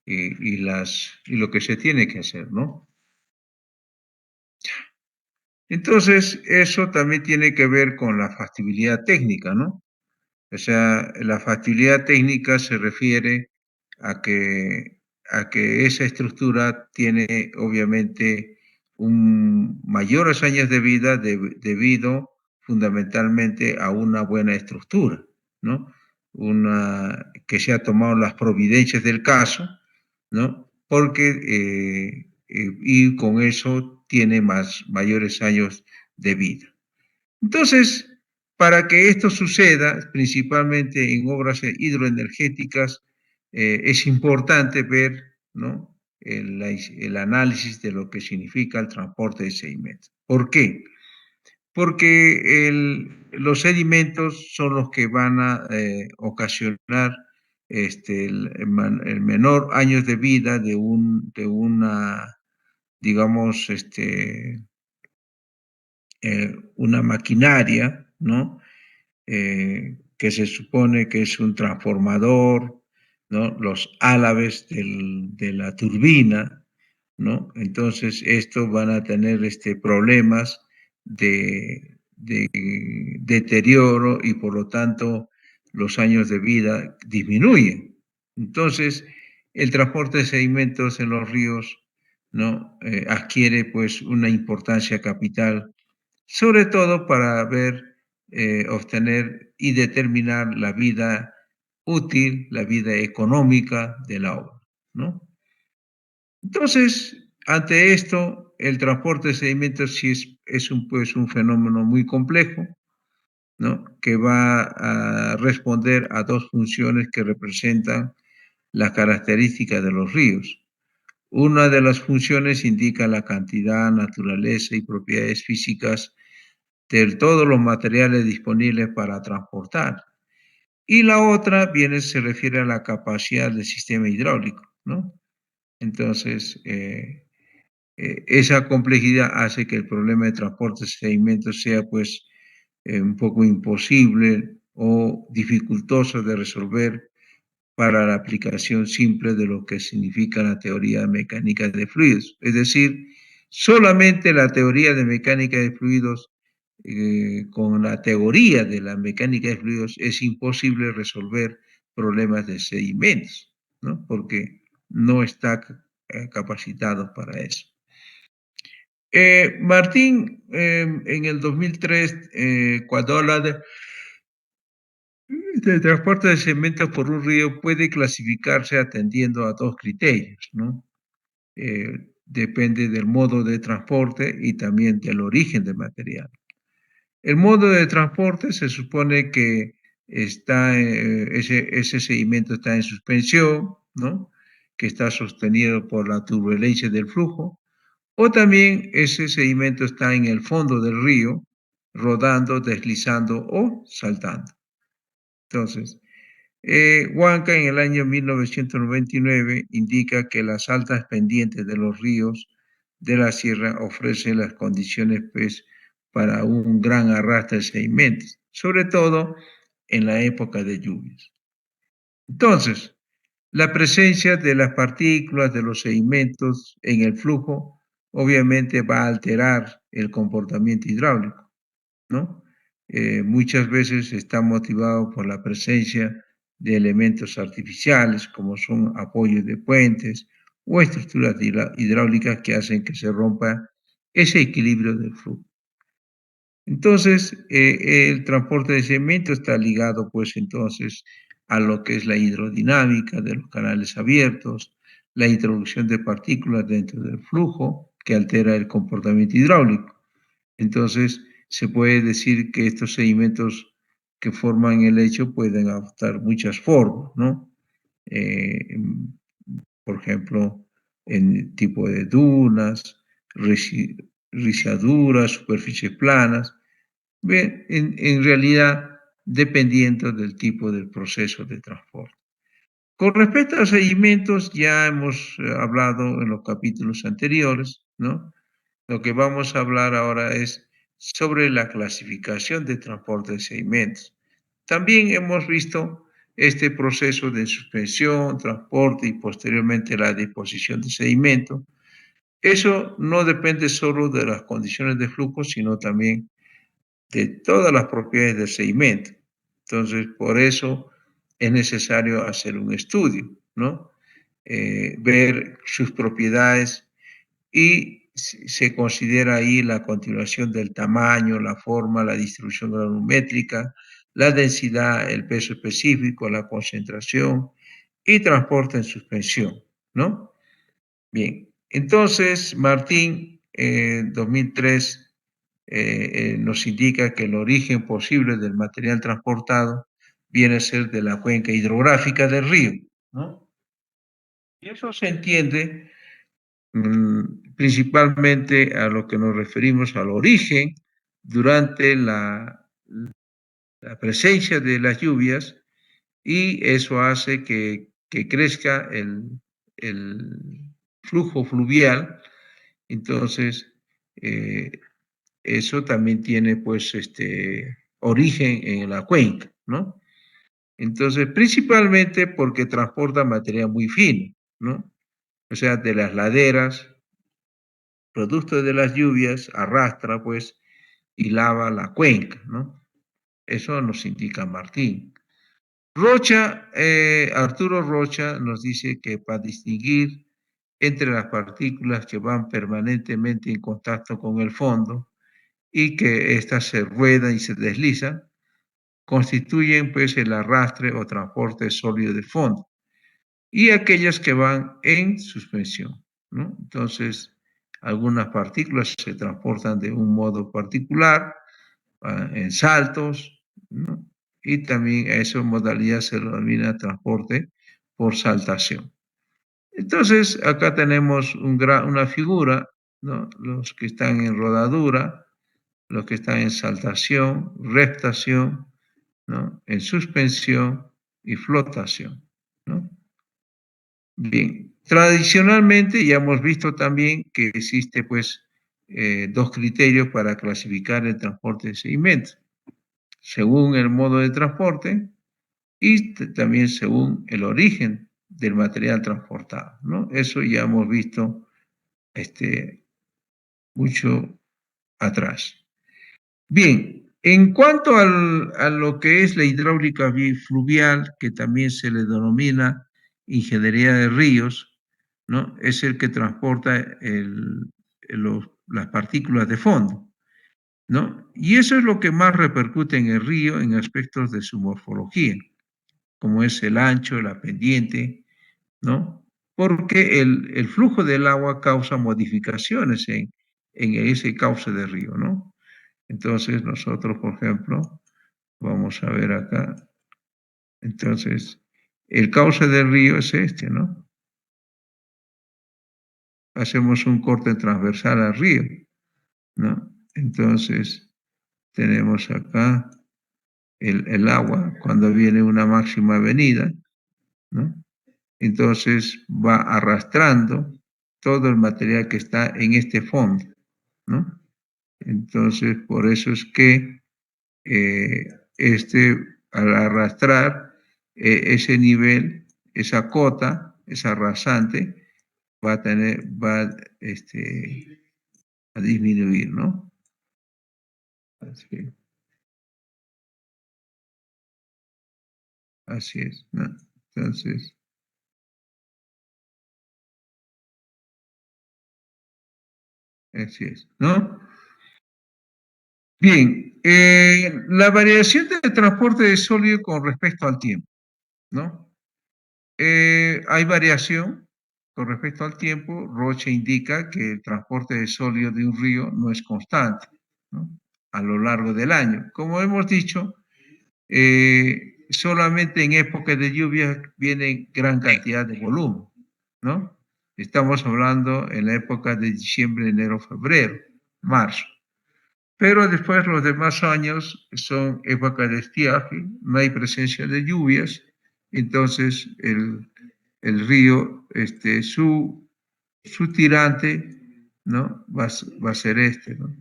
y lo que se tiene que hacer, ¿no? Entonces, eso también tiene que ver con la factibilidad técnica, ¿no? O sea, la factibilidad técnica se refiere a a que esa estructura tiene obviamente un mayores años de vida debido fundamentalmente a una buena estructura, ¿no? Una, que se ha tomado las providencias del caso, ¿no? Porque, y con eso tiene mayores años de vida. Entonces, para que esto suceda, principalmente en obras hidroenergéticas, es importante ver, ¿no? El análisis de lo que significa el transporte de sedimentos. ¿Por qué? Porque los sedimentos son los que van a ocasionar el menor años de vida de una, digamos, una maquinaria, ¿no? Que se supone que es un transformador, ¿no? Los álabes de la turbina, ¿no? Entonces, estos van a tener problemas de deterioro y por lo tanto los años de vida disminuyen. Entonces, el transporte de sedimentos en los ríos, ¿no? Adquiere pues una importancia capital, sobre todo para ver, obtener y determinar la vida útil, la vida económica de la obra, ¿no? Entonces, ante esto, el transporte de sedimentos sí es pues, un fenómeno muy complejo, ¿no? Que va a responder a dos funciones que representan las características de los ríos. Una de las funciones indica la cantidad, naturaleza y propiedades físicas de todos los materiales disponibles para transportar. Y la otra se refiere a la capacidad del sistema hidráulico, ¿no? Entonces, esa complejidad hace que el problema de transporte de sedimentos sea pues un poco imposible o dificultoso de resolver para la aplicación simple de lo que significa la teoría mecánica de fluidos. Es decir, solamente la teoría de mecánica de fluidos, con la teoría de la mecánica de fluidos es imposible resolver problemas de sedimentos, ¿no? Porque no está capacitado para eso. Martín, en el 2003, cuando habla de transporte de cementos por un río, puede clasificarse atendiendo a dos criterios, ¿no? Depende del modo de transporte y también del origen del material. El modo de transporte se supone que ese sedimento está en suspensión, ¿no? Que está sostenido por la turbulencia del flujo, o también ese sedimento está en el fondo del río, rodando, deslizando o saltando. Entonces, Huanca en el año 1999 indica que las altas pendientes de los ríos de la sierra ofrecen las condiciones pues, para un gran arrastre de sedimentos, sobre todo en la época de lluvias. Entonces, la presencia de las partículas de los sedimentos en el flujo obviamente va a alterar el comportamiento hidráulico, ¿no? Muchas veces está motivado por la presencia de elementos artificiales como son apoyos de puentes o estructuras hidráulicas que hacen que se rompa ese equilibrio del flujo. Entonces, el transporte de cemento está ligado, pues, entonces, a lo que es la hidrodinámica de los canales abiertos, la introducción de partículas dentro del flujo que altera el comportamiento hidráulico. Entonces, se puede decir que estos sedimentos que forman el lecho pueden adoptar muchas formas, ¿no? Eh, por ejemplo, en tipo de dunas, rizaduras, superficies planas. Bien, en realidad, dependiendo del tipo del proceso de transporte. Con respecto a los sedimentos, ya hemos hablado en los capítulos anteriores, ¿no? Lo que vamos a hablar ahora es sobre la clasificación de transporte de sedimentos. También hemos visto este proceso de suspensión, transporte y posteriormente la disposición de sedimento. Eso no depende solo de las condiciones de flujo, sino también de todas las propiedades del sedimento. Entonces, por eso es necesario hacer un estudio, ¿no? Ver sus propiedades y se considera ahí la continuación del tamaño, la forma, la distribución granulométrica, la densidad, el peso específico, la concentración y transporte en suspensión, ¿no? Bien, entonces Martín, 2003, nos indica que el origen posible del material transportado viene a ser de la cuenca hidrográfica del río, ¿no? Y eso se entiende principalmente a lo que nos referimos al origen durante la presencia de las lluvias y eso hace que crezca el flujo fluvial. Entonces, eh, eso también tiene pues origen en la cuenca, ¿no? Entonces, principalmente porque transporta materia muy fina, ¿no? O sea, de las laderas, producto de las lluvias, arrastra pues y lava la cuenca, ¿no? Eso nos indica Martín. Rocha, Arturo Rocha nos dice que para distinguir entre las partículas que van permanentemente en contacto con el fondo y que éstas se ruedan y se deslizan, constituyen pues el arrastre o transporte sólido de fondo y aquellas que van en suspensión, ¿no? Entonces, algunas partículas se transportan de un modo particular, en saltos, ¿no? Y también a esa modalidad se lo denomina transporte por saltación. Entonces, acá tenemos una figura, ¿no? Los que están en rodadura, los que están en saltación, reptación, ¿no? En suspensión y flotación, ¿no? Bien, tradicionalmente ya hemos visto también que existe pues dos criterios para clasificar el transporte de sedimentos, según el modo de transporte y también según el origen del material transportado, ¿no? Eso ya hemos visto mucho atrás. Bien, en cuanto a lo que es la hidráulica fluvial, que también se le denomina ingeniería de ríos, ¿no? Es el que transporta las partículas de fondo, ¿no? Y eso es lo que más repercute en el río en aspectos de su morfología, como es el ancho, la pendiente, ¿no? Porque el flujo del agua causa modificaciones en ese cauce de río, ¿no? Entonces nosotros, por ejemplo, vamos a ver acá, entonces, el cauce del río es este, ¿no? Hacemos un corte transversal al río, ¿no? Entonces, tenemos acá el agua cuando viene una máxima avenida, ¿no? Entonces va arrastrando todo el material que está en este fondo, ¿no? Entonces, por eso es que eh, al arrastrar ese nivel, esa cota, esa rasante, va a disminuir, ¿no? Así, así es, ¿no? Entonces, así es, ¿no? Bien, la variación del transporte de sólido con respecto al tiempo, ¿no? Hay variación con respecto al tiempo. Roche indica que el transporte de sólido de un río no es constante, ¿no? A lo largo del año. Como hemos dicho, solamente en época de lluvia viene gran cantidad de volumen, ¿no? Estamos hablando en la época de diciembre, enero, febrero, marzo. Pero después los demás años son épocas de estiaje, no hay presencia de lluvias, entonces el río, su tirante, ¿no? Va a ser este, ¿no?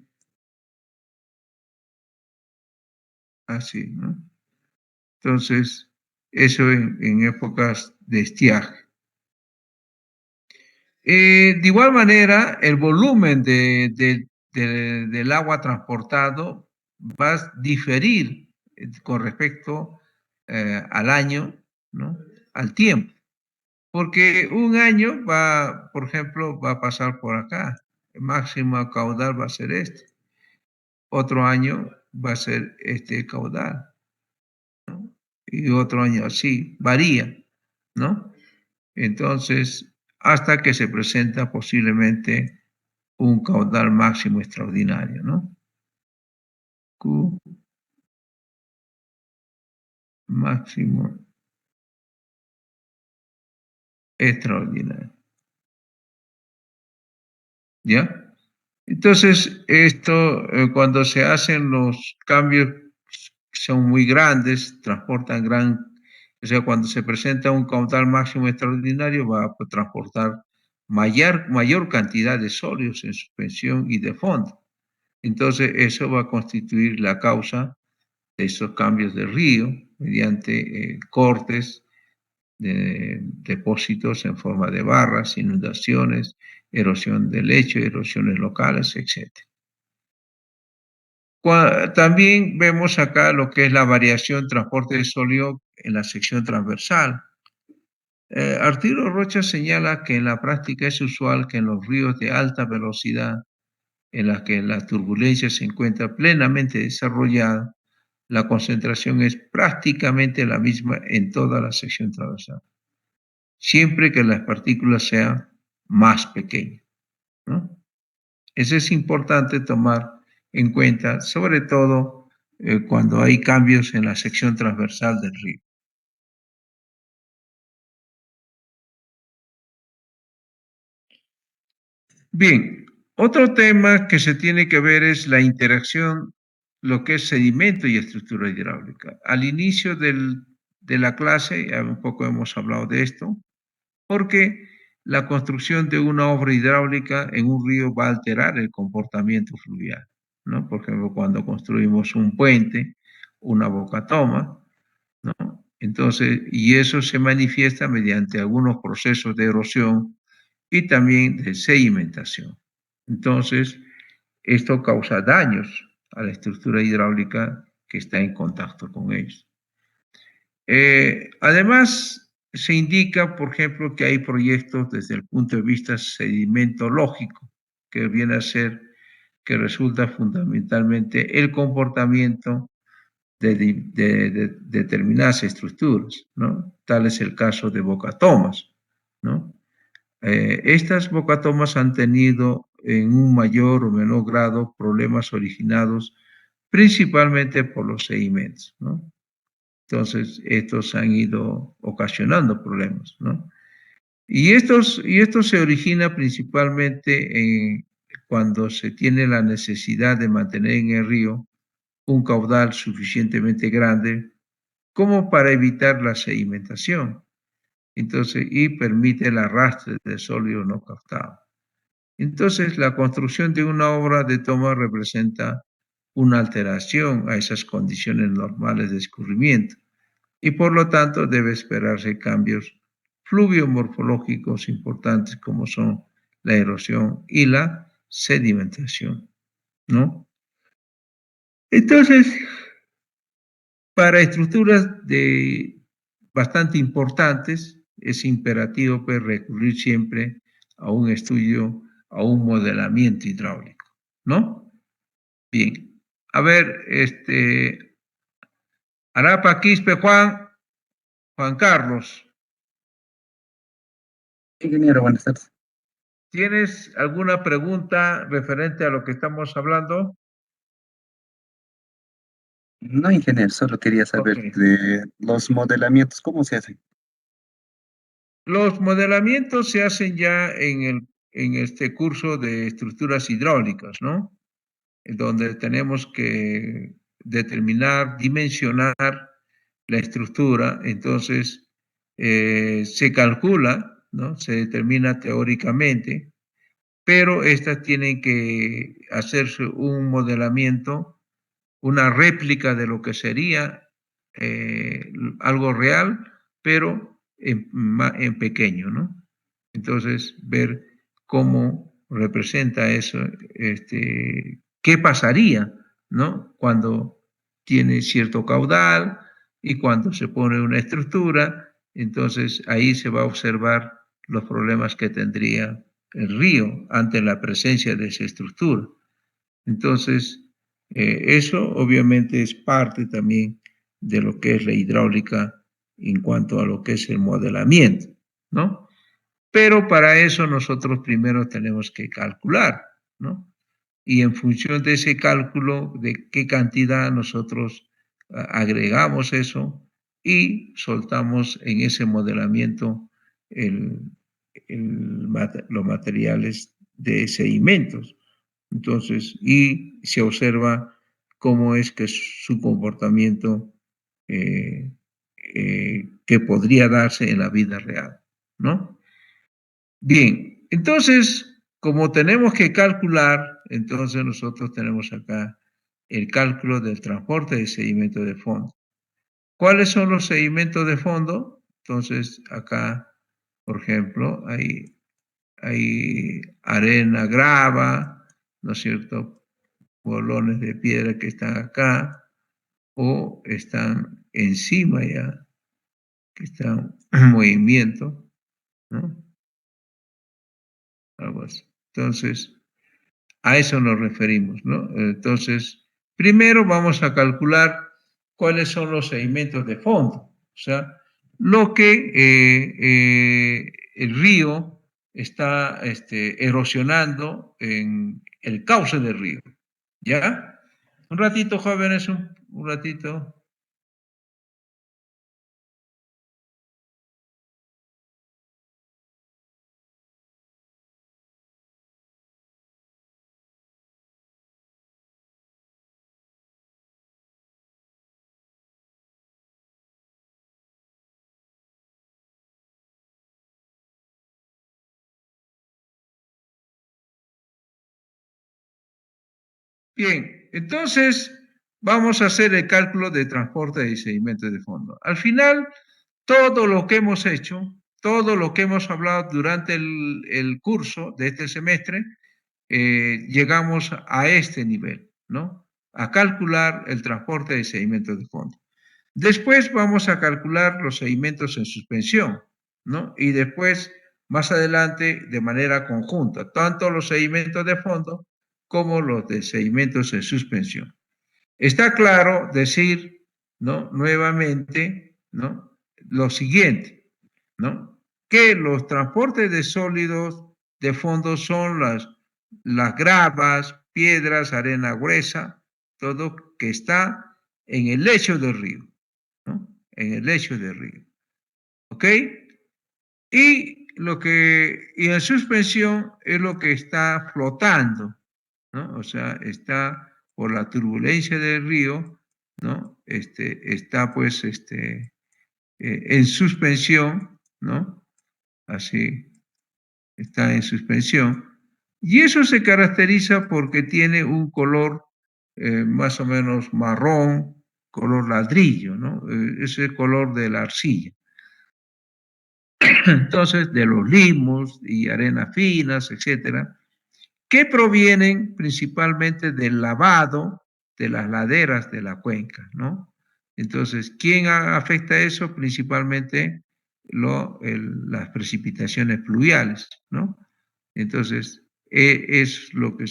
Así, ¿no? Entonces, Eso en épocas de estiaje. De igual manera, el volumen del agua transportado va a diferir con respecto al año, ¿no? Al tiempo. Porque un año va, por ejemplo, va a pasar por acá. El máximo caudal va a ser este. Otro año va a ser este caudal, ¿no? Y otro año así, varía, ¿no? Entonces, hasta que se presenta posiblemente un caudal máximo extraordinario, ¿no? Q máximo extraordinario, ¿ya? Entonces, esto, cuando se hacen los cambios son muy grandes, transportan o sea, cuando se presenta un caudal máximo extraordinario, va a transportar mayor cantidad de sólidos en suspensión y de fondo. Entonces, eso va a constituir la causa de esos cambios de río mediante cortes de depósitos en forma de barras, inundaciones, erosión de lecho, erosiones locales, etc. También vemos acá lo que es la variación transporte de sólido en la sección transversal. Arturo Rocha señala que en la práctica es usual que en los ríos de alta velocidad, en las que la turbulencia se encuentra plenamente desarrollada, la concentración es prácticamente la misma en toda la sección transversal, siempre que las partículas sean más pequeñas, ¿no? Eso es importante tomar en cuenta, sobre todo cuando hay cambios en la sección transversal del río. Bien, otro tema que se tiene que ver es la interacción, lo que es sedimento y estructura hidráulica. Al inicio de la clase, ya un poco hemos hablado de esto, porque la construcción de una obra hidráulica en un río va a alterar el comportamiento fluvial, ¿no? Por ejemplo, cuando construimos un puente, una boca toma, ¿no? Entonces, y eso se manifiesta mediante algunos procesos de erosión y también de sedimentación. Entonces, esto causa daños a la estructura hidráulica que está en contacto con ellos. Además, se indica, por ejemplo, que hay proyectos desde el punto de vista sedimentológico, que viene a ser, que resulta fundamentalmente el comportamiento de determinadas estructuras, ¿no? Tal es el caso de bocatomas, ¿no? Estas bocatomas han tenido en un mayor o menor grado problemas originados principalmente por los sedimentos, ¿no? Entonces, estos han ido ocasionando problemas, ¿no? Y esto se origina principalmente cuando se tiene la necesidad de mantener en el río un caudal suficientemente grande como para evitar la sedimentación. Entonces, y permite el arrastre de sólido no captado. Entonces, la construcción de una obra de toma representa una alteración a esas condiciones normales de escurrimiento y por lo tanto debe esperarse cambios fluviomorfológicos importantes como son la erosión y la sedimentación, ¿no? Entonces, para estructuras bastante importantes, es imperativo pues, recurrir siempre a un estudio, a un modelamiento hidráulico, ¿no? Bien. A ver, Arapa, Quispe, Juan Carlos, Ingeniero, buenas tardes. ¿tienes alguna pregunta referente a lo que estamos hablando? No, ingeniero, solo quería Ok. saber de los modelamientos, ¿cómo se hacen? Los modelamientos se hacen ya en este curso de estructuras hidráulicas, ¿no? En donde tenemos que determinar, dimensionar la estructura, entonces se calcula, ¿no? Se determina teóricamente, pero estas tienen que hacerse un modelamiento, una réplica de lo que sería algo real, pero en pequeño, ¿no? Entonces, ver cómo representa eso, qué pasaría, ¿no? Cuando tiene cierto caudal y cuando se pone una estructura, entonces ahí se va a observar los problemas que tendría el río ante la presencia de esa estructura. Entonces, eso obviamente es parte también de lo que es la hidráulica en cuanto a lo que es el modelamiento, ¿no? Pero para eso nosotros primero tenemos que calcular, ¿no? Y en función de ese cálculo, de qué cantidad nosotros agregamos eso y soltamos en ese modelamiento el, los materiales de sedimentos. Entonces, y se observa cómo es que su comportamiento que podría darse en la vida real, ¿no? Bien, entonces, como tenemos que calcular, entonces nosotros tenemos acá el cálculo del transporte de sedimento de fondo. ¿Cuáles son los sedimentos de fondo? Entonces, acá, por ejemplo, hay arena, grava, ¿no es cierto? Bolones de piedra que están acá o están encima ya, que están en movimiento, ¿no? Algo así. Entonces, a eso nos referimos, ¿no? Entonces, primero vamos a calcular cuáles son los sedimentos de fondo, o sea, lo que el río está erosionando en el cauce del río, ¿ya? Un ratito, jóvenes, un ratito. Bien, entonces vamos a hacer el cálculo de transporte de sedimentos de fondo. Al final, todo lo que hemos hecho, todo lo que hemos hablado durante el curso de este semestre, llegamos a este nivel, ¿no? A calcular el transporte de sedimentos de fondo. Después vamos a calcular los sedimentos en suspensión, ¿no? Y después, más adelante, de manera conjunta, tanto los sedimentos de fondo como los de sedimentos en suspensión. Está claro decir, ¿no? Nuevamente, ¿no? Lo siguiente, ¿no? Que los transportes de sólidos de fondo son las gravas, piedras, arena gruesa, todo que está en el lecho del río, ¿no? En el lecho del río, ¿ok? Y en suspensión es lo que está flotando, ¿no? O sea, está por la turbulencia del río, ¿no? Está pues en suspensión, ¿no? Así, está en suspensión. Y eso se caracteriza porque tiene un color más o menos marrón, color ladrillo, ¿no? Es el color de la arcilla. Entonces, de los limos y arenas finas, etcétera, que provienen principalmente del lavado de las laderas de la cuenca, ¿no? Entonces, ¿quién afecta eso? Principalmente las precipitaciones pluviales, ¿no? Entonces, es lo que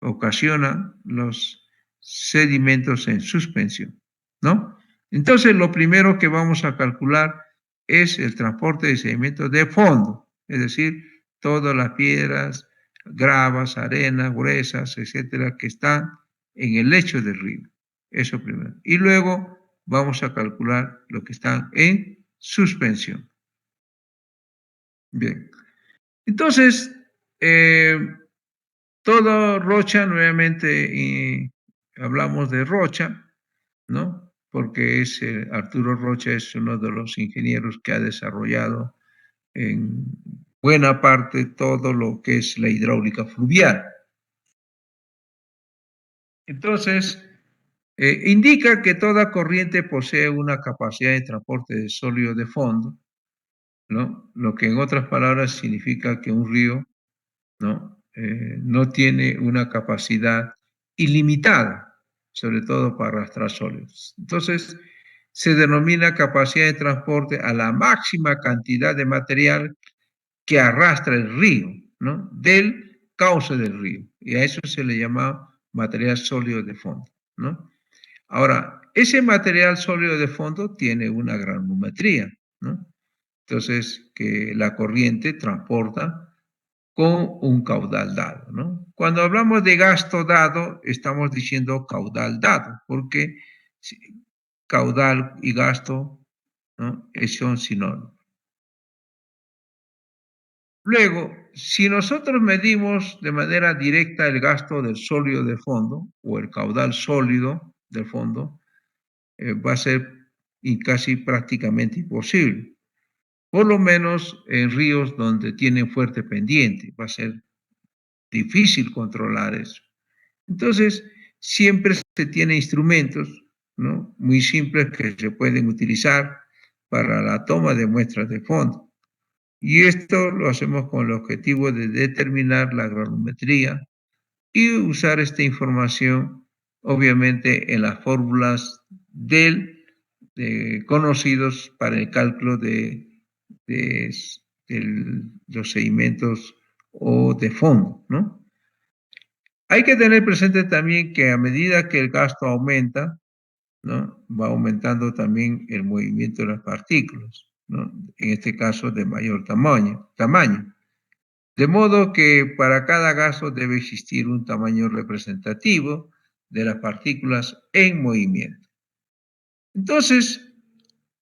ocasionan los sedimentos en suspensión, ¿no? Entonces, lo primero que vamos a calcular es el transporte de sedimentos de fondo, es decir, todas las piedras, gravas, arenas gruesas, etcétera, que están en el lecho del río. Eso primero. Y luego vamos a calcular lo que están en suspensión. Bien. Entonces, eh, todo Rocha, nuevamente hablamos de Rocha, ¿no? Porque Arturo Rocha es uno de los ingenieros que ha desarrollado en buena parte todo lo que es la hidráulica fluvial. Entonces, Indica que toda corriente posee una capacidad de transporte de sólido de fondo, ¿no? Lo que en otras palabras significa que un río, ¿no? No tiene una capacidad ilimitada, sobre todo para arrastrar sólidos. Entonces, se denomina capacidad de transporte a la máxima cantidad de material que arrastra el río, ¿no? Del cauce del río. Y a eso se le llama material sólido de fondo, ¿no? Ahora, ese material sólido de fondo tiene una granulometría, ¿no? Entonces, que la corriente transporta con un caudal dado, ¿no? Cuando hablamos de gasto dado, estamos diciendo caudal dado, porque caudal y gasto, ¿no? Son sinónimos. Luego, si nosotros medimos de manera directa el gasto del sólido de fondo o el caudal sólido del fondo, va a ser casi prácticamente imposible. Por lo menos en ríos donde tienen fuerte pendiente, va a ser difícil controlar eso. Entonces, siempre se tiene instrumentos, ¿no? Muy simples que se pueden utilizar para la toma de muestras de fondo. Y esto lo hacemos con el objetivo de determinar la granulometría y usar esta información, obviamente, en las fórmulas conocidos para el cálculo de, los sedimentos o de fondo, ¿no? Hay que tener presente también que a medida que el gasto aumenta, ¿no? Va aumentando también el movimiento de las partículas, ¿no? En este caso de mayor tamaño. De modo que para cada gasto debe existir un tamaño representativo de las partículas en movimiento. Entonces,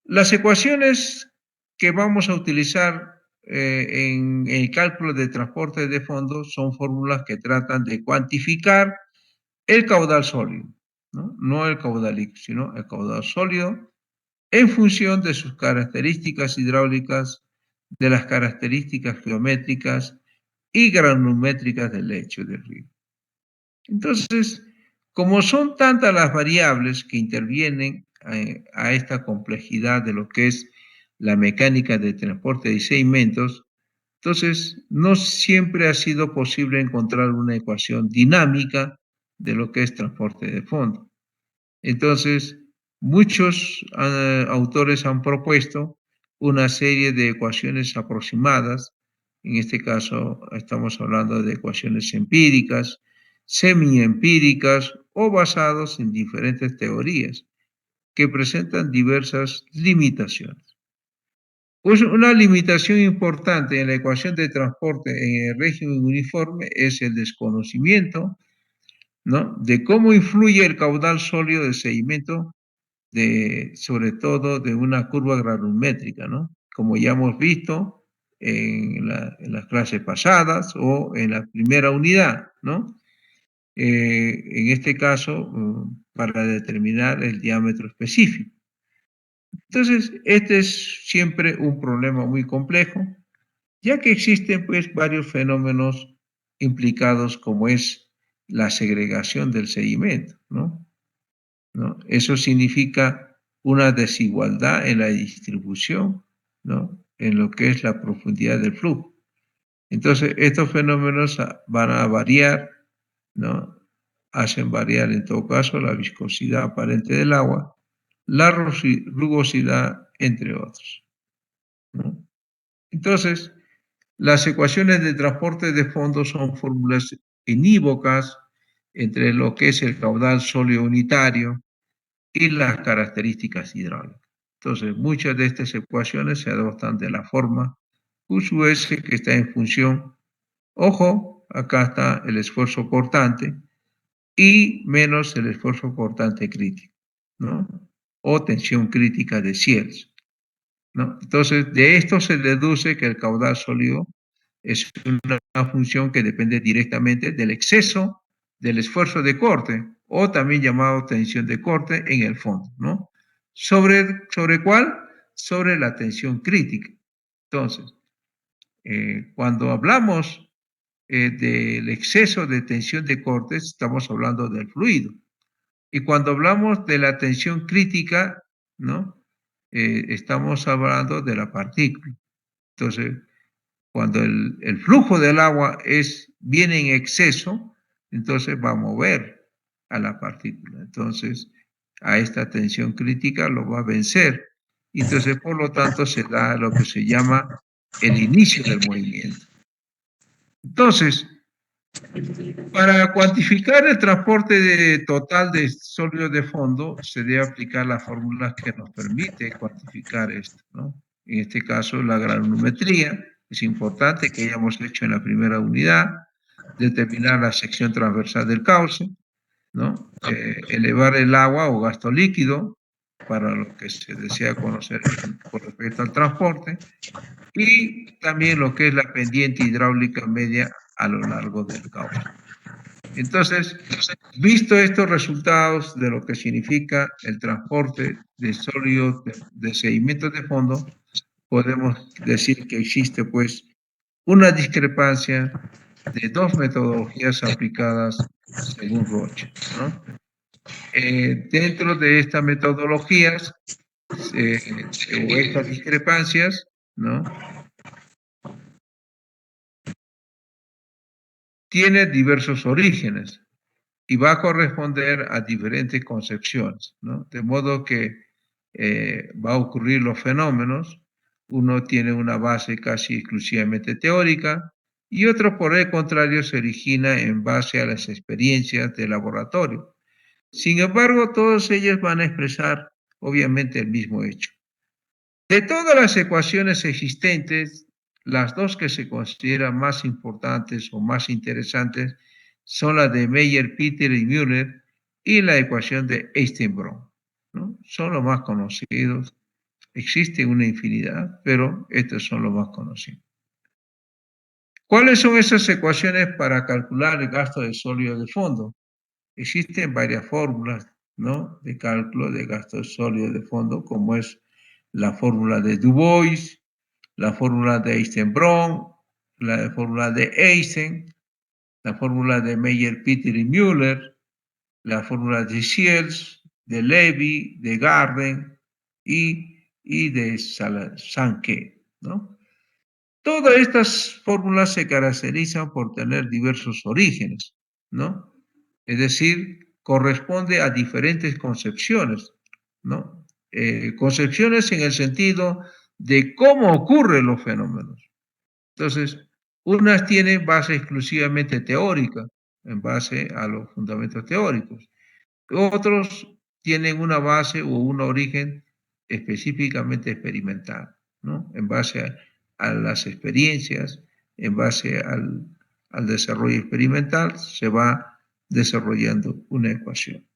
las ecuaciones que vamos a utilizar en el cálculo de transporte de fondo son fórmulas que tratan de cuantificar el caudal sólido, ¿no? No el caudal líquido, sino el caudal sólido en función de sus características hidráulicas, de las características geométricas y granulométricas del lecho del río. Entonces, como son tantas las variables que intervienen a esta complejidad de lo que es la mecánica de transporte de sedimentos, entonces no siempre ha sido posible encontrar una ecuación dinámica de lo que es transporte de fondo. Entonces, muchos autores han propuesto una serie de ecuaciones aproximadas. En este caso, estamos hablando de ecuaciones empíricas, semiempíricas o basados en diferentes teorías que presentan diversas limitaciones. Pues una limitación importante en la ecuación de transporte en el régimen uniforme es el desconocimiento, ¿no? De cómo influye el caudal sólido del sedimento, sobre todo de una curva granulométrica, ¿no? Como ya hemos visto en las clases pasadas o en la primera unidad, ¿no? En este caso, para determinar el diámetro específico. Entonces, este es siempre un problema muy complejo, ya que existen pues varios fenómenos implicados como es la segregación del sedimento, ¿no? ¿No? Eso significa una desigualdad en la distribución, ¿no? En lo que es la profundidad del flujo. Entonces, estos fenómenos van a variar, ¿no? Hacen variar en todo caso la viscosidad aparente del agua, la rugosidad, entre otros, ¿no? Entonces, las ecuaciones de transporte de fondo son fórmulas unívocas entre lo que es el caudal sólido unitario y las características hidráulicas. Entonces, muchas de estas ecuaciones se adoptan de la forma QS que está en función, ojo, acá está el esfuerzo cortante y menos el esfuerzo cortante crítico, ¿no? O tensión crítica de Cieles, ¿no? Entonces, de esto se deduce que el caudal sólido es una función que depende directamente del exceso del esfuerzo de corte, o también llamado tensión de corte en el fondo, ¿no? ¿Sobre cuál? Sobre la tensión crítica. Entonces, cuando hablamos del exceso de tensión de corte, estamos hablando del fluido. Y cuando hablamos de la tensión crítica, ¿no? Estamos hablando de la partícula. Entonces, cuando el flujo del agua viene en exceso, entonces va a mover a la partícula. Entonces, a esta tensión crítica lo va a vencer. Entonces, por lo tanto, se da lo que se llama el inicio del movimiento. Entonces, para cuantificar el transporte total de sólidos de fondo, se debe aplicar las fórmulas que nos permite cuantificar esto, ¿no? En este caso, la granulometría. Es importante que hayamos hecho en la primera unidad, determinar la sección transversal del cauce, ¿no? Elevar el agua o gasto líquido para lo que se desea conocer con respecto al transporte, y también lo que es la pendiente hidráulica media a lo largo del cauce. Entonces, visto estos resultados de lo que significa el transporte de sólidos de sedimentos de fondo, podemos decir que existe pues una discrepancia de dos metodologías aplicadas según Roche, ¿no? Dentro de estas metodologías o estas discrepancias, ¿no? Tiene diversos orígenes y va a corresponder a diferentes concepciones, ¿no? De modo que va a ocurrir los fenómenos, uno tiene una base casi exclusivamente teórica y otro, por el contrario, se origina en base a las experiencias de laboratorio. Sin embargo, todos ellos van a expresar obviamente el mismo hecho. De todas las ecuaciones existentes, las dos que se consideran más importantes o más interesantes son las de Meyer, Peter y Müller y la ecuación de Einstein-Brom, ¿no? Son los más conocidos. Existe una infinidad, pero estos son los más conocidos. ¿Cuáles son esas ecuaciones para calcular el gasto de sólido de fondo? Existen varias fórmulas, ¿no? De cálculo de gasto de sólido de fondo, como es la fórmula de Du Bois, la fórmula de Einstein-Brom, la fórmula de Einstein, la fórmula de Meyer, Peter y Müller, la fórmula de Shields, de Levy, de Garden y de Sankey, ¿no? Todas estas fórmulas se caracterizan por tener diversos orígenes, ¿no? Es decir, corresponde a diferentes concepciones, ¿no? Concepciones en el sentido de cómo ocurren los fenómenos. Entonces, unas tienen base exclusivamente teórica, en base a los fundamentos teóricos. Otros tienen una base o un origen específicamente experimental, ¿no? En base a las experiencias, en base al desarrollo experimental, se va desarrollando una ecuación.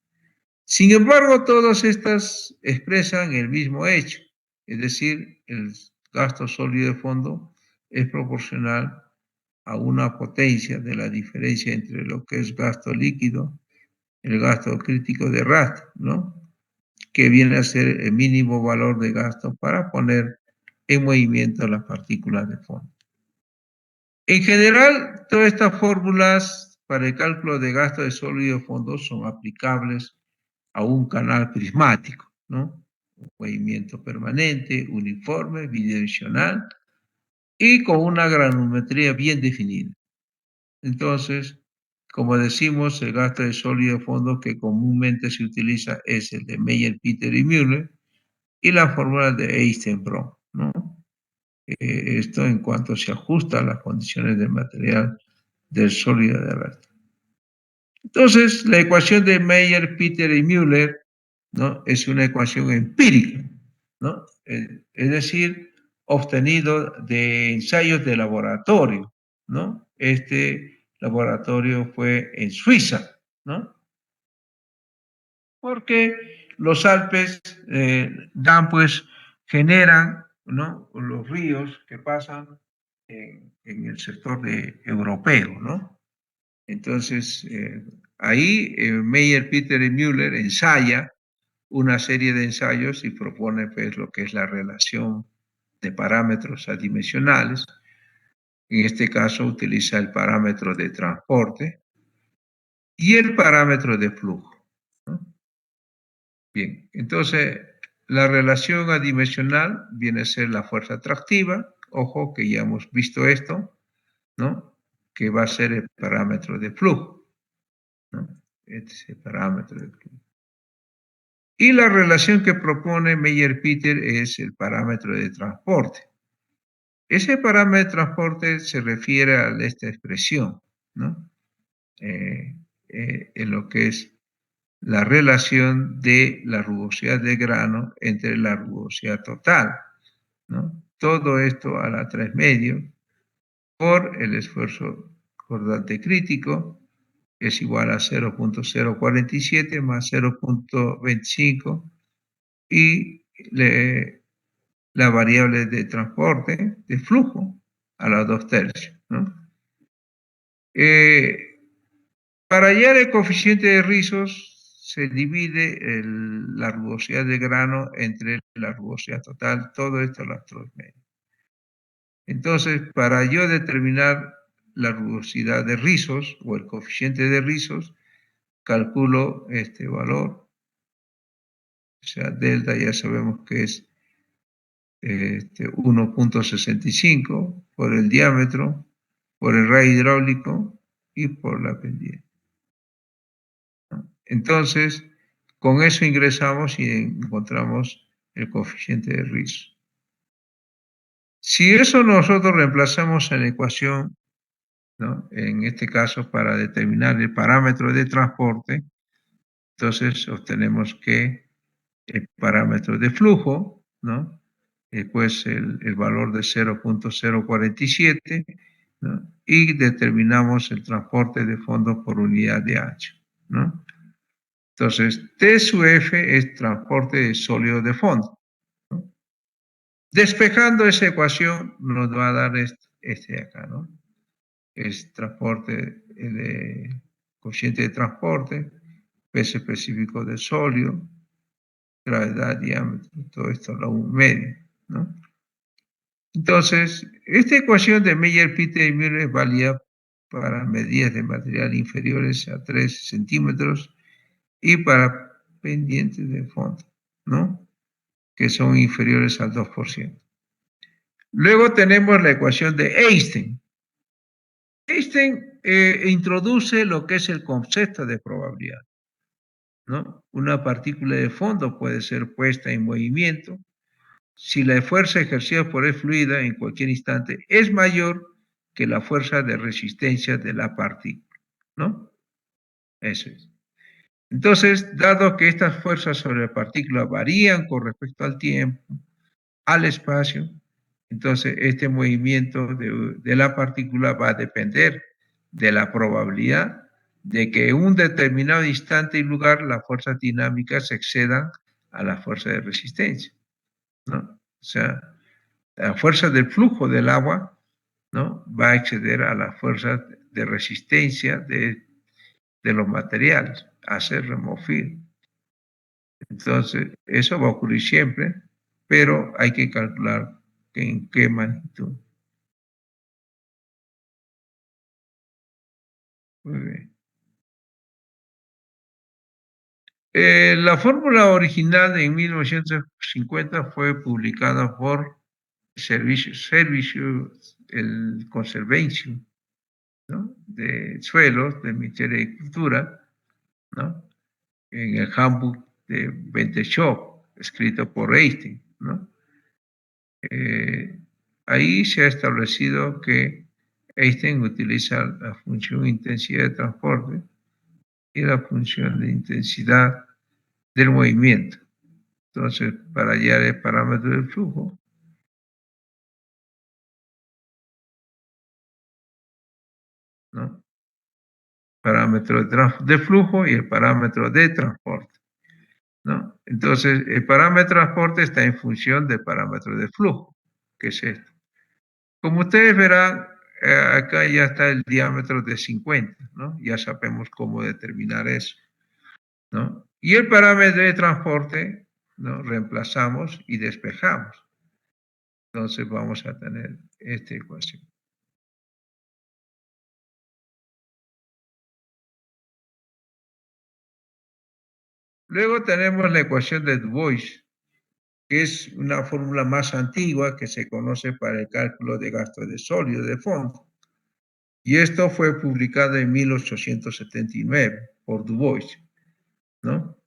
Sin embargo, todas estas expresan el mismo hecho, es decir, el gasto sólido de fondo es proporcional a una potencia de la diferencia entre lo que es gasto líquido, el gasto crítico de RAT, ¿no? Que viene a ser el mínimo valor de gasto para poner en movimiento las partículas de fondo. En general, todas estas fórmulas para el cálculo de gasto de sólido de fondo son aplicables a un canal prismático, ¿no? Un movimiento permanente, uniforme, bidireccional y con una granulometría bien definida. Entonces, como decimos, el gasto de sólido de fondo que comúnmente se utiliza es el de Meyer, Peter y Müller y la fórmula de Einstein-Brom, ¿no? Esto en cuanto se ajusta a las condiciones del material del sólido de red. Entonces, la ecuación de Meyer, Peter y Müller, ¿no? Es una ecuación empírica, ¿no? Es decir, obtenido de ensayos de laboratorio, ¿no? Este laboratorio fue en Suiza, ¿no? Porque los Alpes dan, pues, generan, ¿no? Los ríos que pasan en el sector europeo, ¿no? Entonces, ahí Meyer, Peter y Müller ensaya una serie de ensayos y propone pues, lo que es la relación de parámetros adimensionales. En este caso utiliza el parámetro de transporte y el parámetro de flujo, ¿no? Bien, entonces la relación adimensional viene a ser la fuerza atractiva. Ojo que ya hemos visto esto, ¿no? Que va a ser el parámetro de flujo, ¿no? Este es el parámetro de flujo. Y la relación que propone Meyer-Peter es el parámetro de transporte. Ese parámetro de transporte se refiere a esta expresión, ¿no? Eh, en lo que es la relación de la rugosidad de grano entre la rugosidad total, ¿no? Todo esto a la 3 medios por el esfuerzo cordante crítico es igual a 0.047 más 0.25 y la variable de transporte, de flujo, a los 2/3, ¿no? Eh, para hallar el coeficiente de rizos, se divide la rugosidad de grano entre la rugosidad total, todo esto a las 3 medios. Entonces, para yo determinar la rugosidad de rizos o el coeficiente de rizos, calculo este valor, o sea, delta ya sabemos que es 1.65 por el diámetro, por el radio hidráulico y por la pendiente, ¿no? Entonces, con eso ingresamos y encontramos el coeficiente de rizos. Si eso nosotros reemplazamos en la ecuación, ¿no? En este caso, para determinar el parámetro de transporte, entonces obtenemos que el parámetro de flujo, ¿no? Pues el valor de 0.047, ¿no? Y determinamos el transporte de fondo por unidad de ancho, ¿no? Entonces, T sub F es transporte de sólido de fondo, ¿no? Despejando esa ecuación nos va a dar este de acá, ¿no? Es transporte de coeficiente de transporte, peso específico del sólido, gravedad, diámetro, todo esto a la 1 medio, ¿no? Entonces, esta ecuación de Meyer, Peter y Müller es válida para medidas de material inferiores a 3 centímetros y para pendientes de fondo, ¿no? Que son inferiores al 2%. Luego tenemos la ecuación de Einstein. Einstein introduce lo que es el concepto de probabilidad, ¿no? Una partícula de fondo puede ser puesta en movimiento si la fuerza ejercida por el fluido en cualquier instante es mayor que la fuerza de resistencia de la partícula, ¿no? Eso es. Entonces, dado que estas fuerzas sobre la partícula varían con respecto al tiempo, al espacio, entonces este movimiento de la partícula va a depender de la probabilidad de que en un determinado instante y lugar las fuerzas dinámicas excedan a la fuerza de resistencia, ¿no? O sea, la fuerza del flujo del agua, ¿no? Va a exceder a la fuerza de resistencia de los materiales, hacer remover. Entonces, eso va a ocurrir siempre, pero hay que calcular en qué magnitud. Muy bien. La fórmula original en 1950 fue publicada por el Conservation, ¿no? De Suelos del Ministerio de Cultura, ¿no? En el Handbook de Bentechow, escrito por Einstein, ¿no? Eh, Ahí se ha establecido que Einstein utiliza la función intensidad de transporte y la función de intensidad del movimiento. Entonces, para hallar el parámetro del flujo, ¿no? Parámetro de flujo y el parámetro de transporte, ¿no? Entonces, el parámetro de transporte está en función del parámetro de flujo, que es esto. Como ustedes verán, acá ya está el diámetro de 50, ¿no? Ya sabemos cómo determinar eso, ¿no? Y el parámetro de transporte, ¿no? Reemplazamos y despejamos. Entonces vamos a tener esta ecuación. Luego tenemos la ecuación de Du Bois, que es una fórmula más antigua que se conoce para el cálculo de gasto de sólido de fondo. Y esto fue publicado en 1879 por Du Bois, ¿no?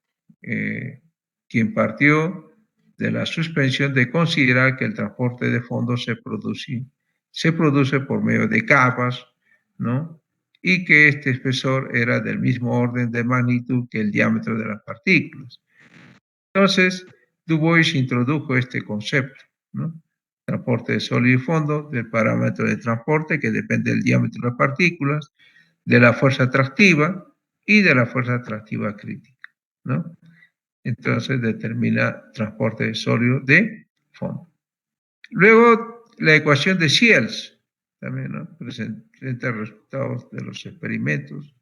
Quien partió de la suspensión de considerar que el transporte de fondos se produce por medio de capas, ¿no? Y que este espesor era del mismo orden de magnitud que el diámetro de las partículas. Entonces, Du Bois introdujo este concepto, ¿no? Transporte de sólido y fondo, del parámetro de transporte que depende del diámetro de las partículas, de la fuerza atractiva y de la fuerza atractiva crítica, ¿no? Entonces determina transporte de sólido de fondo. Luego, la ecuación de Shields, también, ¿no? Presenta resultados de los experimentos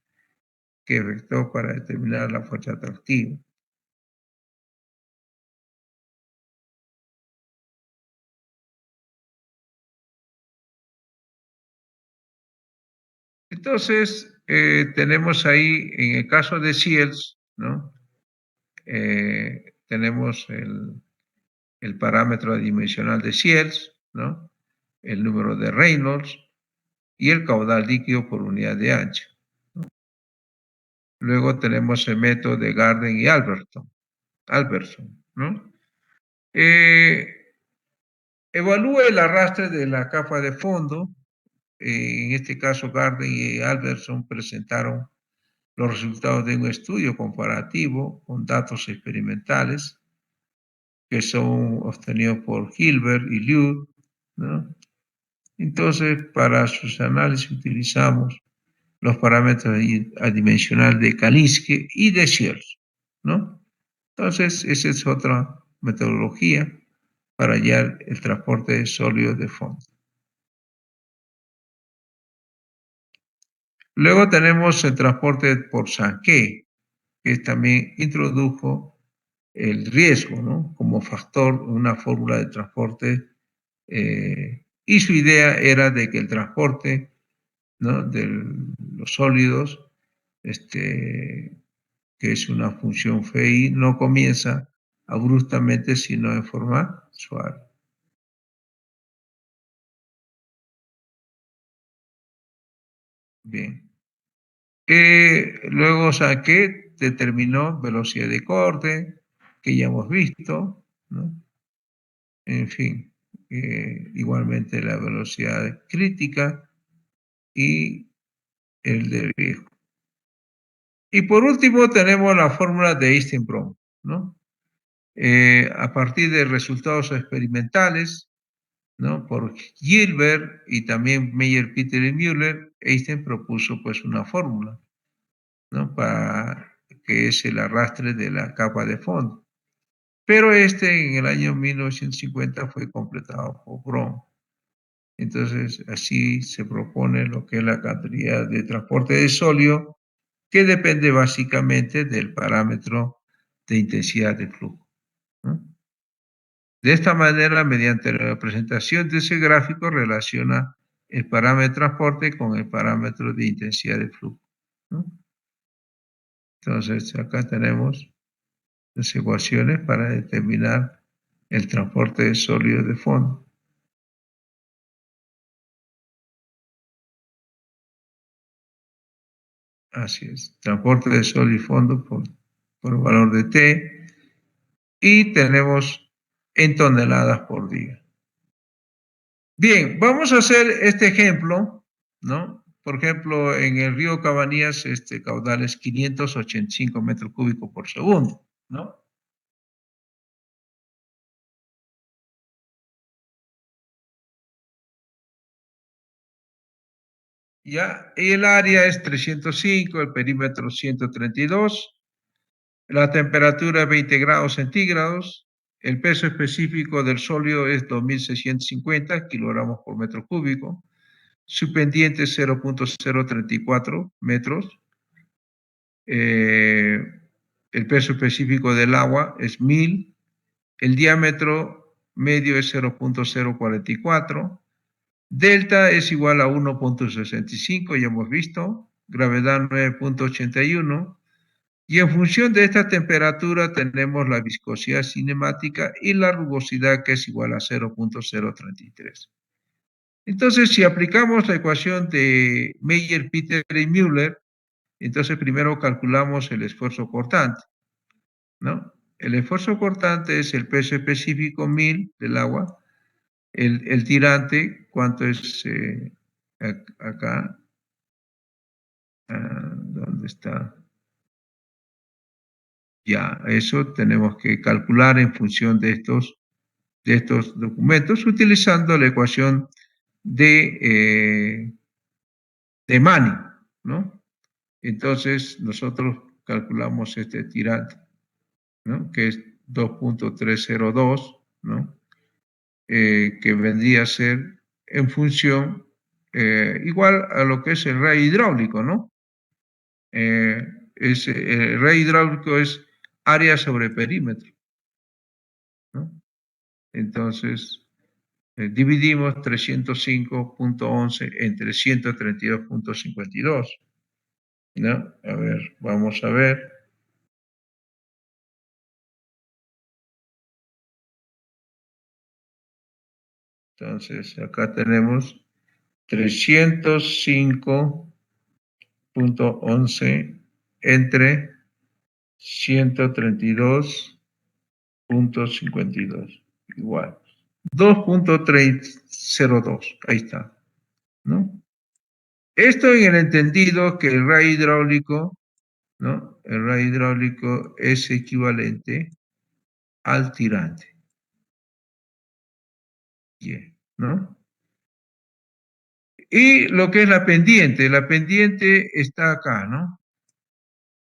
que efectuó para determinar la fuerza atractiva. Entonces, tenemos ahí, en el caso de Shields, ¿no? Tenemos el parámetro adimensional de Shields, ¿no? El número de Reynolds y el caudal líquido por unidad de ancho. Luego tenemos el método de Garden y Albertson, ¿no? Evalúa el arrastre de la capa de fondo. En este caso, Garden y Albertson presentaron los resultados de un estudio comparativo con datos experimentales que son obtenidos por Hilbert y Liu, ¿no? Entonces, para sus análisis utilizamos los parámetros adimensionales de Kalinsky y de Shields, ¿no? Entonces, esa es otra metodología para hallar el transporte de sólidos de fondo. Luego tenemos el transporte por Sankey, que también introdujo el riesgo, ¿no? Como factor, una fórmula de transporte, y su idea era de que el transporte, ¿no? De los sólidos, que es una función phi, no comienza abruptamente, sino en forma suave. Bien. Luego saqué, determinó velocidad de corte, que ya hemos visto, ¿no? En fin, igualmente la velocidad crítica y el de riesgo. Y por último tenemos la fórmula de Einstein-Brom, ¿no? A partir de resultados experimentales, ¿no? Por Gilbert y también Meyer, Peter y Müller, Einstein propuso pues una fórmula, ¿no? Para que es el arrastre de la capa de fondo. Pero en el año 1950 fue completado por Brom. Entonces, así se propone lo que es la cantidad de transporte de sólido, que depende básicamente del parámetro de intensidad de flujo, ¿no? De esta manera, mediante la representación de ese gráfico, relaciona el parámetro de transporte con el parámetro de intensidad de flujo, ¿no? Entonces, acá tenemos las ecuaciones para determinar el transporte de sólidos de fondo. Así es, transporte de sólido y fondo por el valor de T, y tenemos en toneladas por día. Bien, vamos a hacer este ejemplo, ¿no? Por ejemplo, en el río Cabanías, este caudal es 585 metros cúbicos por segundo, ¿no? Ya, y el área es 305, el perímetro 132, la temperatura es 20 grados centígrados, el peso específico del sólido es 2.650 kilogramos por metro cúbico, su pendiente es 0.034 metros, eh, el peso específico del agua es 1.000, el diámetro medio es 0.044, delta es igual a 1.65, ya hemos visto, gravedad 9.81, Y en función de esta temperatura tenemos la viscosidad cinemática y la rugosidad, que es igual a 0.033. Entonces, si aplicamos la ecuación de Meyer, Peter y Müller, entonces primero calculamos el esfuerzo cortante, ¿no? El esfuerzo cortante es el peso específico 1000 del agua. El tirante, ¿cuánto es acá? ¿Dónde está? Ya, eso tenemos que calcular en función de estos documentos utilizando la ecuación de Manning, ¿no? Entonces nosotros calculamos este tirante, ¿no? Que es 2.302, ¿no? Que vendría a ser en función igual a lo que es el rey hidráulico, ¿no? Eh, el rey hidráulico es área sobre perímetro, ¿no? Entonces, dividimos 305.11 entre 132.52, ¿no? A ver, vamos a ver. Entonces, acá tenemos 305.11 entre 132.52, igual. 2.302, ahí está, ¿no? Esto en el entendido que el ray hidráulico, ¿no? El ray hidráulico es equivalente al tirante, Y, ¿no? Y lo que es la pendiente está acá, ¿no?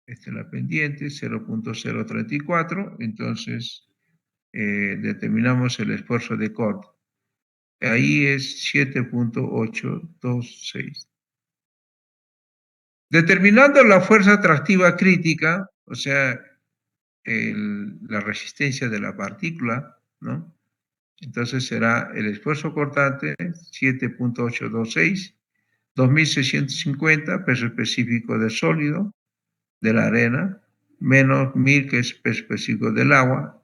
Esta es la pendiente, 0.034, entonces determinamos el esfuerzo de corte. Ahí es 7.826. Determinando la fuerza atractiva crítica, o sea, la resistencia de la partícula, ¿no? Entonces será el esfuerzo cortante 7.826, 2650 peso específico del sólido, de la arena, menos 1000 que es peso específico del agua,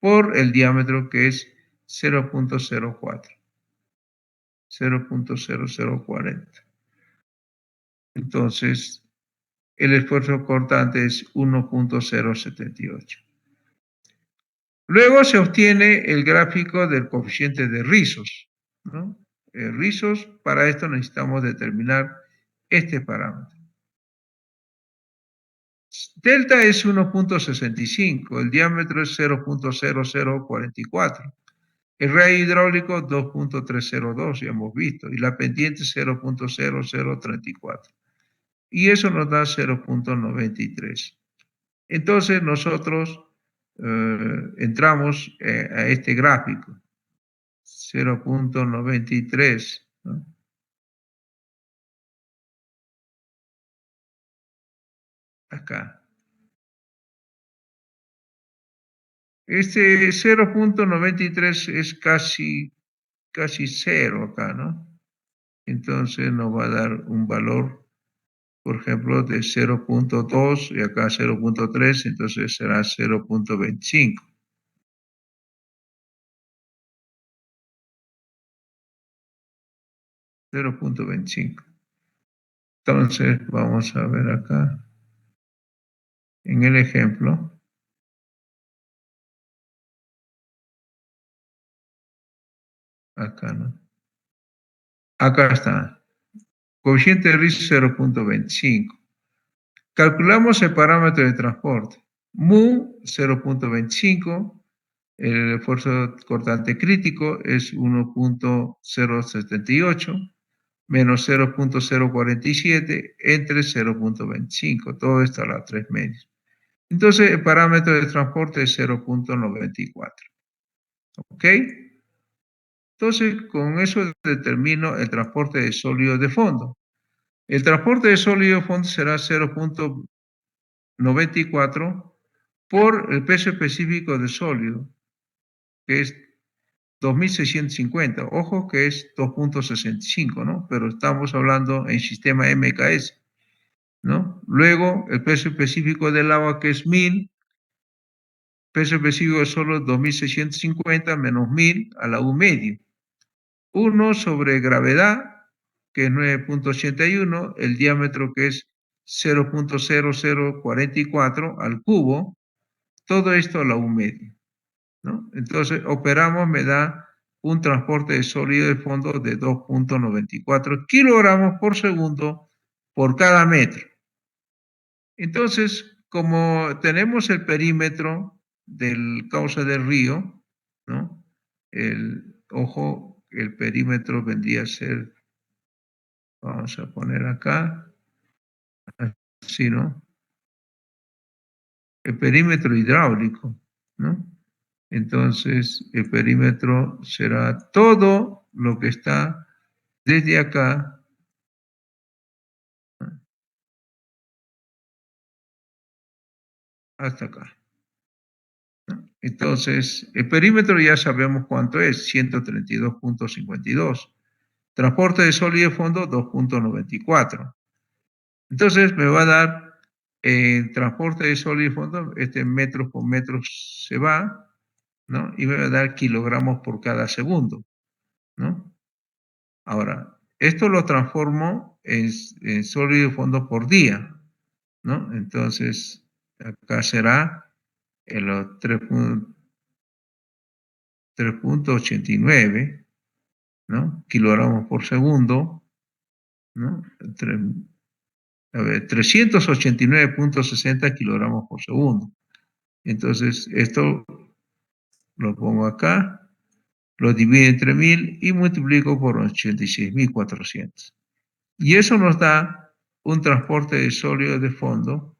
por el diámetro que es 0.04, 0.0040. Entonces, el esfuerzo cortante es 1.078. Luego se obtiene el gráfico del coeficiente de rizos, ¿no? Rizos, para esto necesitamos determinar este parámetro. Delta es 1.65, el diámetro es 0.0044, el radio hidráulico 2.302, ya hemos visto, y la pendiente 0.0034. Y eso nos da 0.93. Entonces nosotros entramos a este gráfico, 0.93, ¿no? Acá. Este 0.93 es casi cero acá, ¿no? Entonces nos va a dar un valor, por ejemplo, de 0.2 y acá 0.3, entonces será 0.25. 0.25. Entonces vamos a ver acá, en el ejemplo, acá, ¿no? Acá está. Coeficiente de riesgo 0.25. Calculamos el parámetro de transporte. Mu 0.25. El esfuerzo cortante crítico es 1.078 menos 0.047 entre 0.25. Todo esto a las 3 medias. Entonces, el parámetro de transporte es 0.94. ¿Ok? Entonces, con eso determino el transporte de sólidos de fondo. El transporte de sólido de fondo será 0.94 por el peso específico del sólido, que es 2650. Ojo que es 2.65, ¿no? Pero estamos hablando en sistema MKS, ¿no? Luego, el peso específico del agua, que es 1000, peso específico es solo 2650 menos 1000 a la U medio. 1 sobre gravedad, que es 9.81, el diámetro, que es 0.0044 al cubo, todo esto a la U medio, ¿no? Entonces, operamos, me da un transporte de sólido de fondo de 2.94 kilogramos por segundo por cada metro. Entonces, como tenemos el perímetro del cauce del río, ¿no? Ojo, el perímetro vendría a ser, vamos a poner acá, así, ¿no? El perímetro hidráulico, ¿no? Entonces, el perímetro será todo lo que está desde acá, ¿no?, hasta acá, ¿no? Entonces, el perímetro ya sabemos cuánto es, 132.52. Transporte de sólido de fondo, 2.94. Entonces, me va a dar transporte de sólido de fondo, este metros por metros se va, ¿no? Y me va a dar kilogramos por cada segundo, ¿no? Ahora, esto lo transformo en sólido de fondo por día, ¿no? Entonces, acá será en los 3.89, ¿no? Kilogramos por segundo, ¿no? A ver, 389.60 kilogramos por segundo. Entonces, esto lo pongo acá, lo divido entre 1000 y multiplico por 86.400. Y eso nos da un transporte de sólido de fondo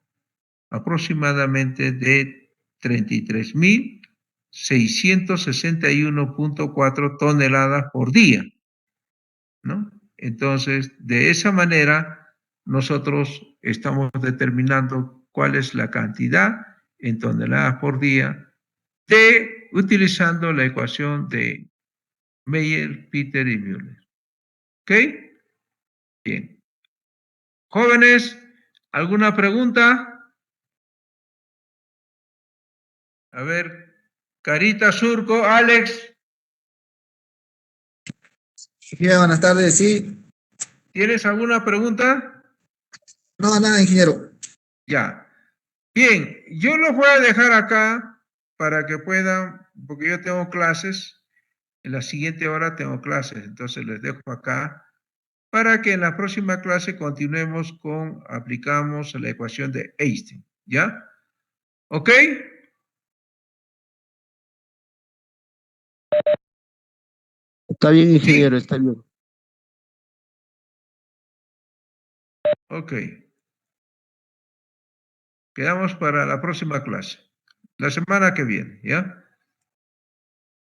aproximadamente de 33.661.4 toneladas por día, ¿no? Entonces, de esa manera, nosotros estamos determinando cuál es la cantidad en toneladas por día utilizando la ecuación de Meyer, Peter y Müller. ¿Ok? Bien. Jóvenes, ¿alguna pregunta? A ver, Carita Surco, Alex, Bien, buenas tardes, sí. ¿tienes alguna pregunta? No, nada, ingeniero. Ya. Bien, yo los voy a dejar acá para que puedan, porque yo tengo clases, en la siguiente hora tengo clases, entonces les dejo acá para que en la próxima clase continuemos aplicamos la ecuación de Einstein, ¿ya? ¿Ok? Está bien, ingeniero, Sí. está bien. Ok. Quedamos para la próxima clase, la semana que viene, ¿ya?